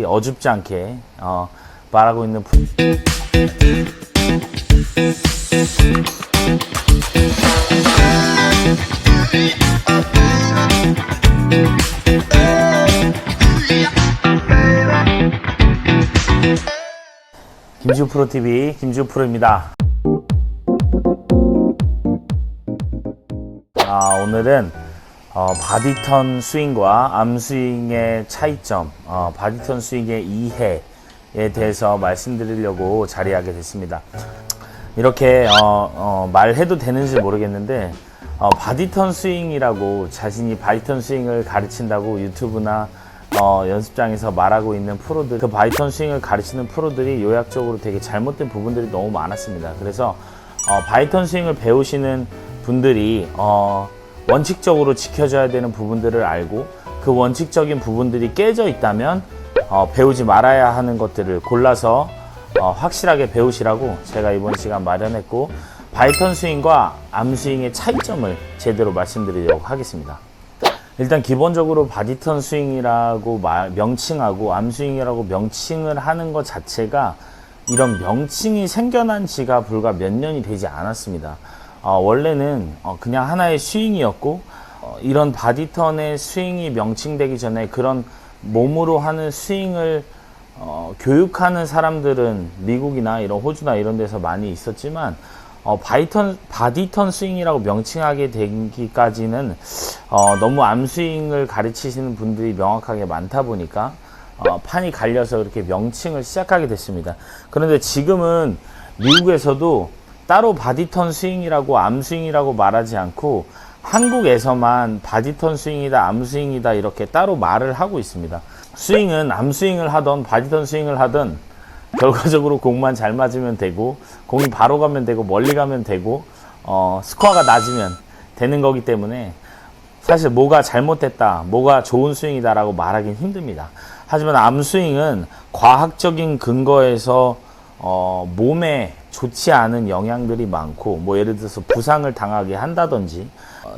어줍지 않게 말하고 있는 김지우 프로TV 김지우 프로입니다. 오늘은 바디턴 스윙과 암스윙의 차이점, 바디턴 스윙의 이해에 대해서 말씀드리려고 자리하게 됐습니다. 이렇게 말해도 되는지 모르겠는데 바디턴 스윙이라고 자신이 바디턴 스윙을 가르친다고 유튜브나 연습장에서 말하고 있는 프로들, 그 바디턴 스윙을 가르치는 프로들이 요약적으로 되게 잘못된 부분들이 너무 많았습니다. 그래서 바디턴 스윙을 배우시는 분들이 원칙적으로 지켜줘야 되는 부분들을 알고 그 원칙적인 부분들이 깨져 있다면 배우지 말아야 하는 것들을 골라서 확실하게 배우시라고 제가 이번 시간 마련했고, 바디턴 스윙과 암스윙의 차이점을 제대로 말씀드리려고 하겠습니다. 일단 기본적으로 바디턴 스윙이라고 명칭하고 암스윙이라고 명칭을 하는 것 자체가, 이런 명칭이 생겨난 지가 불과 몇 년이 되지 않았습니다. 원래는 그냥 하나의 스윙이었고, 이런 바디턴의 스윙이 명칭되기 전에 그런 몸으로 하는 스윙을 교육하는 사람들은 미국이나 이런 호주나 이런 데서 많이 있었지만, 바디턴 스윙이라고 명칭하게 되기까지는 너무 암스윙을 가르치시는 분들이 명확하게 많다 보니까 판이 갈려서 그렇게 명칭을 시작하게 됐습니다. 그런데 지금은 미국에서도 따로 바디턴 스윙이라고 암스윙이라고 말하지 않고 한국에서만 바디턴 스윙이다 암스윙이다 이렇게 따로 말을 하고 있습니다. 스윙은 암스윙을 하던 바디턴 스윙을 하던 결과적으로 공만 잘 맞으면 되고, 공이 바로 가면 되고, 멀리 가면 되고, 스코어가 낮으면 되는 거기 때문에 사실 뭐가 잘못됐다, 뭐가 좋은 스윙이다 라고 말하기는 힘듭니다. 하지만 암스윙은 과학적인 근거에서 몸에 좋지 않은 영향들이 많고, 뭐 예를 들어서 부상을 당하게 한다든지,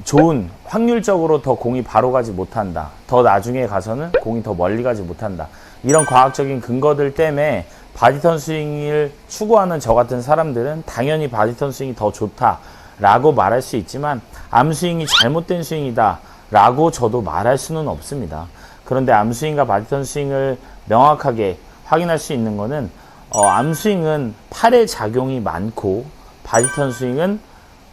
좋은 확률적으로 더 공이 바로 가지 못한다, 더 나중에 가서는 공이 더 멀리 가지 못한다, 이런 과학적인 근거들 때문에 바디턴 스윙을 추구하는 저 같은 사람들은 당연히 바디턴 스윙이 더 좋다 라고 말할 수 있지만, 암스윙이 잘못된 스윙이다 라고 저도 말할 수는 없습니다. 그런데 암스윙과 바디턴 스윙을 명확하게 확인할 수 있는 거는, 암스윙은 팔에 작용이 많고 바디턴 스윙은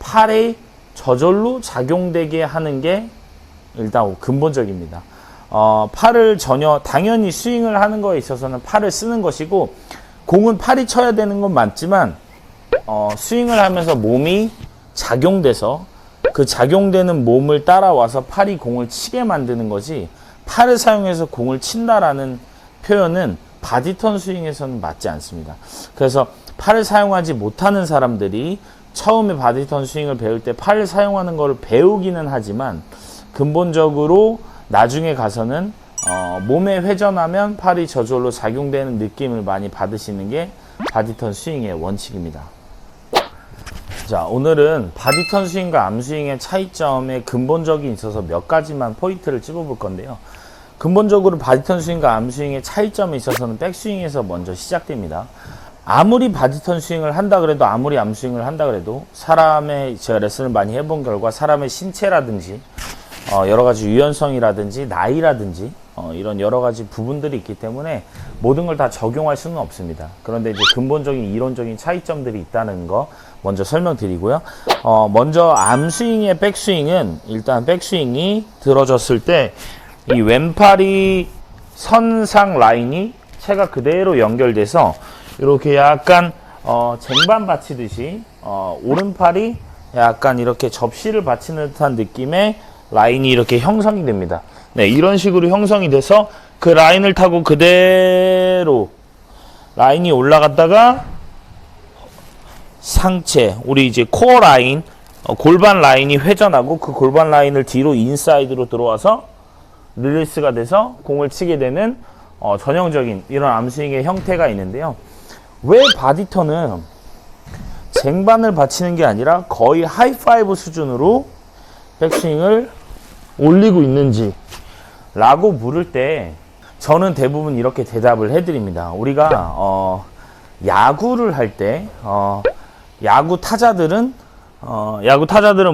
팔에 저절로 작용되게 하는 게 일단 근본적입니다. 팔을 당연히 스윙을 하는 거에 있어서는 팔을 쓰는 것이고, 공은 팔이 쳐야 되는 건 맞지만 스윙을 하면서 몸이 작용돼서 그 작용되는 몸을 따라와서 팔이 공을 치게 만드는 거지, 팔을 사용해서 공을 친다라는 표현은 바디턴 스윙에서는 맞지 않습니다. 그래서 팔을 사용하지 못하는 사람들이 처음에 바디턴 스윙을 배울 때 팔을 사용하는 것을 배우기는 하지만, 근본적으로 나중에 가서는 몸에 회전하면 팔이 저절로 작용되는 느낌을 많이 받으시는 게 바디턴 스윙의 원칙입니다. 자, 오늘은 바디턴 스윙과 암스윙의 차이점의 근본적인 있어서 몇 가지만 포인트를 찝어볼 건데요. 근본적으로 바디턴 스윙과 암스윙의 차이점에 있어서는 백스윙에서 먼저 시작됩니다. 아무리 바디턴 스윙을 한다 그래도, 아무리 암스윙을 한다 그래도, 제가 레슨을 많이 해본 결과 사람의 신체라든지 여러가지 유연성이라든지 나이라든지 이런 여러가지 부분들이 있기 때문에 모든 걸 다 적용할 수는 없습니다. 그런데 이제 근본적인 이론적인 차이점들이 있다는 거 먼저 설명드리고요. 먼저 암스윙의 백스윙은, 일단 백스윙이 들어졌을 때 이 왼팔이 선상 라인이 채가 그대로 연결돼서 이렇게 약간 쟁반 받치듯이 오른팔이 약간 이렇게 접시를 받치는 듯한 느낌의 라인이 이렇게 형성이 됩니다. 네, 이런 식으로 형성이 돼서 그 라인을 타고 그대로 라인이 올라갔다가 상체, 우리 이제 코어 라인, 골반 라인이 회전하고 그 골반 라인을 뒤로 인사이드로 들어와서 릴리스가 돼서 공을 치게 되는 전형적인 이런 암스윙의 형태가 있는데요. 왜 바디턴은 쟁반을 받치는 게 아니라 거의 하이파이브 수준으로 백스윙을 올리고 있는지 라고 물을 때, 저는 대부분 이렇게 대답을 해드립니다. 우리가 야구를 할 때 야구 타자들은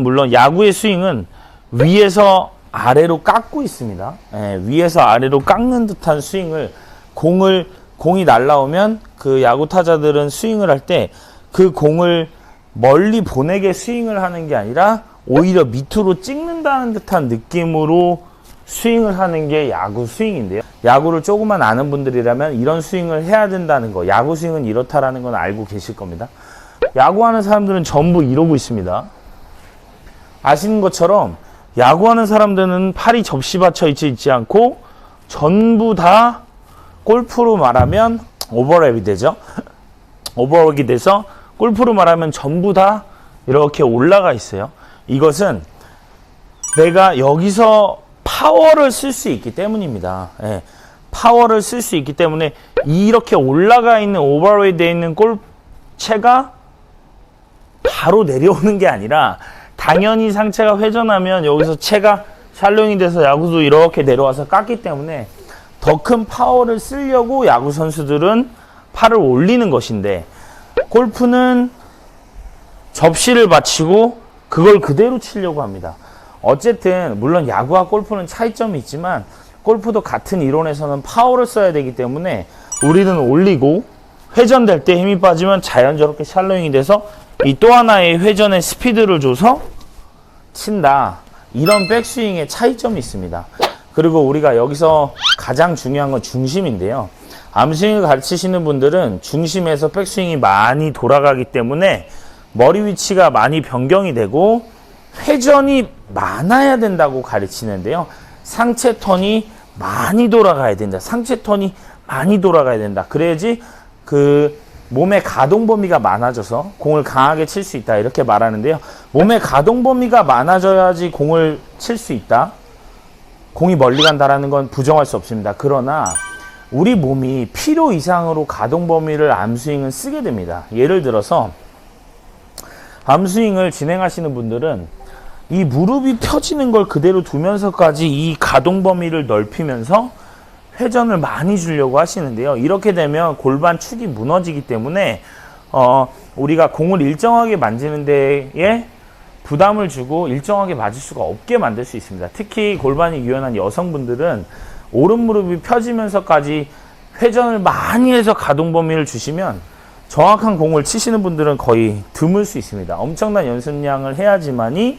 물론 야구의 스윙은 위에서 아래로 깎고 있습니다. 예, 위에서 아래로 깎는 듯한 스윙을 공이 날라오면 그 야구 타자들은 스윙을 할 때 그 공을 멀리 보내게 스윙을 하는 게 아니라 오히려 밑으로 찍는다는 듯한 느낌으로 스윙을 하는 게 야구 스윙인데요. 야구를 조금만 아는 분들이라면 이런 스윙을 해야 된다는 거, 야구 스윙은 이렇다라는 건 알고 계실 겁니다. 야구하는 사람들은 전부 이러고 있습니다. 아시는 것처럼 야구하는 사람들은 팔이 접시 받쳐 있지 않고 전부 다 골프로 말하면 오버랩이 되죠. 오버랩이 돼서 골프로 말하면 전부 다 이렇게 올라가 있어요. 이것은 내가 여기서 파워를 쓸 수 있기 때문입니다. 예, 파워를 쓸 수 있기 때문에 이렇게 올라가 있는 오버랩이 되어 있는 골체가 바로 내려오는 게 아니라 당연히 상체가 회전하면 여기서 체가 샬롱이 돼서 야구도 이렇게 내려와서 깎기 때문에 더 큰 파워를 쓰려고 야구 선수들은 팔을 올리는 것인데 골프는 접시를 받치고 그걸 그대로 치려고 합니다. 어쨌든 물론 야구와 골프는 차이점이 있지만 골프도 같은 이론에서는 파워를 써야 되기 때문에 우리는 올리고 회전될 때 힘이 빠지면 자연스럽게 샬로잉이 돼서 이 또 하나의 회전의 스피드를 줘서 친다. 이런 백스윙의 차이점이 있습니다. 그리고 우리가 여기서 가장 중요한 건 중심인데요. 암스윙을 가르치시는 분들은 중심에서 백스윙이 많이 돌아가기 때문에 머리 위치가 많이 변경이 되고 회전이 많아야 된다고 가르치는데요. 상체 턴이 많이 돌아가야 된다. 상체 턴이 많이 돌아가야 된다. 그래야지 그 몸의 가동 범위가 많아져서 공을 강하게 칠 수 있다. 이렇게 말하는데요. 몸의 가동 범위가 많아져야지 공을 칠 수 있다. 공이 멀리 간다라는 건 부정할 수 없습니다. 그러나 우리 몸이 필요 이상으로 가동 범위를 암스윙은 쓰게 됩니다. 예를 들어서 암스윙을 진행하시는 분들은 이 무릎이 펴지는 걸 그대로 두면서까지 이 가동 범위를 넓히면서 회전을 많이 주려고 하시는데요. 이렇게 되면 골반 축이 무너지기 때문에 우리가 공을 일정하게 만지는 데에 부담을 주고 일정하게 맞을 수가 없게 만들 수 있습니다. 특히 골반이 유연한 여성분들은 오른 무릎이 펴지면서까지 회전을 많이 해서 가동 범위를 주시면 정확한 공을 치시는 분들은 거의 드물 수 있습니다. 엄청난 연습량을 해야지만이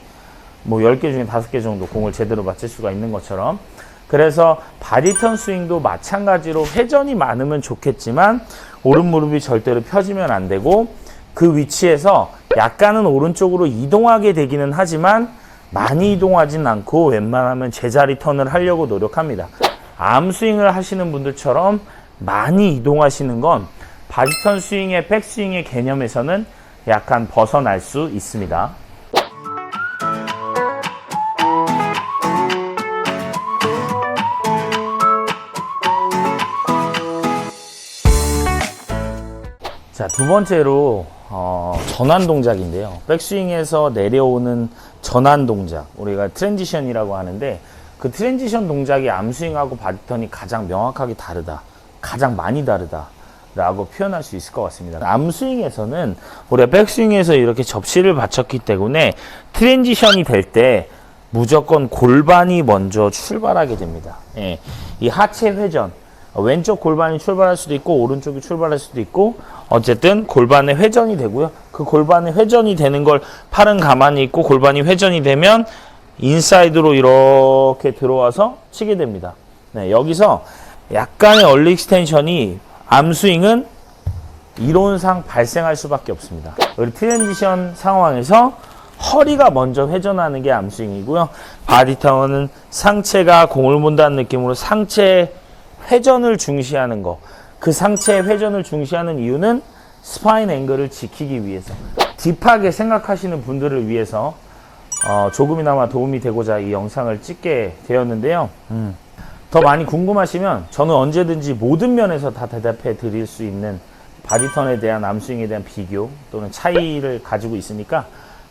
뭐 10개 중에 5개 정도 공을 제대로 맞출 수가 있는 것처럼, 그래서 바디턴 스윙도 마찬가지로 회전이 많으면 좋겠지만 오른 무릎이 절대로 펴지면 안 되고 그 위치에서 약간은 오른쪽으로 이동하게 되기는 하지만 많이 이동하진 않고 웬만하면 제자리 턴을 하려고 노력합니다. 암스윙을 하시는 분들처럼 많이 이동하시는 건 바디턴 스윙의 백스윙의 개념에서는 약간 벗어날 수 있습니다. 자, 두 번째로 전환 동작인데요. 백스윙에서 내려오는 전환 동작, 우리가 트랜지션이라고 하는데 그 트랜지션 동작이 암스윙하고 바디턴이 가장 명확하게 다르다, 가장 많이 다르다 라고 표현할 수 있을 것 같습니다. 암스윙에서는 우리가 백스윙에서 이렇게 접시를 받쳤기 때문에 트랜지션이 될 때 무조건 골반이 먼저 출발하게 됩니다. 예, 이 하체 회전, 왼쪽 골반이 출발할 수도 있고 오른쪽이 출발할 수도 있고 어쨌든 골반의 회전이 되고요. 그 골반의 회전이 되는 걸 팔은 가만히 있고 골반이 회전이 되면 인사이드로 이렇게 들어와서 치게 됩니다. 네, 여기서 약간의 얼리 익스텐션이 암스윙은 이론상 발생할 수밖에 없습니다. 우리 트랜지션 상황에서 허리가 먼저 회전하는 게 암스윙이고요. 바디턴은 상체가 공을 본다는 느낌으로 상체 회전을 중시하는 거. 그 상체의 회전을 중시하는 이유는 스파인 앵글을 지키기 위해서, 딥하게 생각하시는 분들을 위해서 조금이나마 도움이 되고자 이 영상을 찍게 되었는데요. 더 많이 궁금하시면 저는 언제든지 모든 면에서 다 대답해 드릴 수 있는 바디턴에 대한 암스윙에 대한 비교 또는 차이를 가지고 있으니까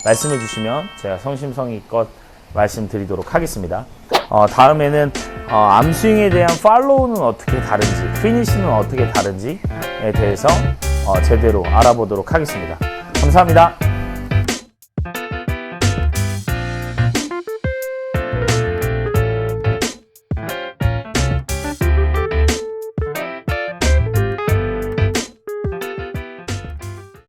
말씀해 주시면 제가 성심성의껏 말씀드리도록 하겠습니다. 다음에는 암스윙에 대한 팔로우는 어떻게 다른지, 피니시는 어떻게 다른지에 대해서 제대로 알아보도록 하겠습니다. 감사합니다.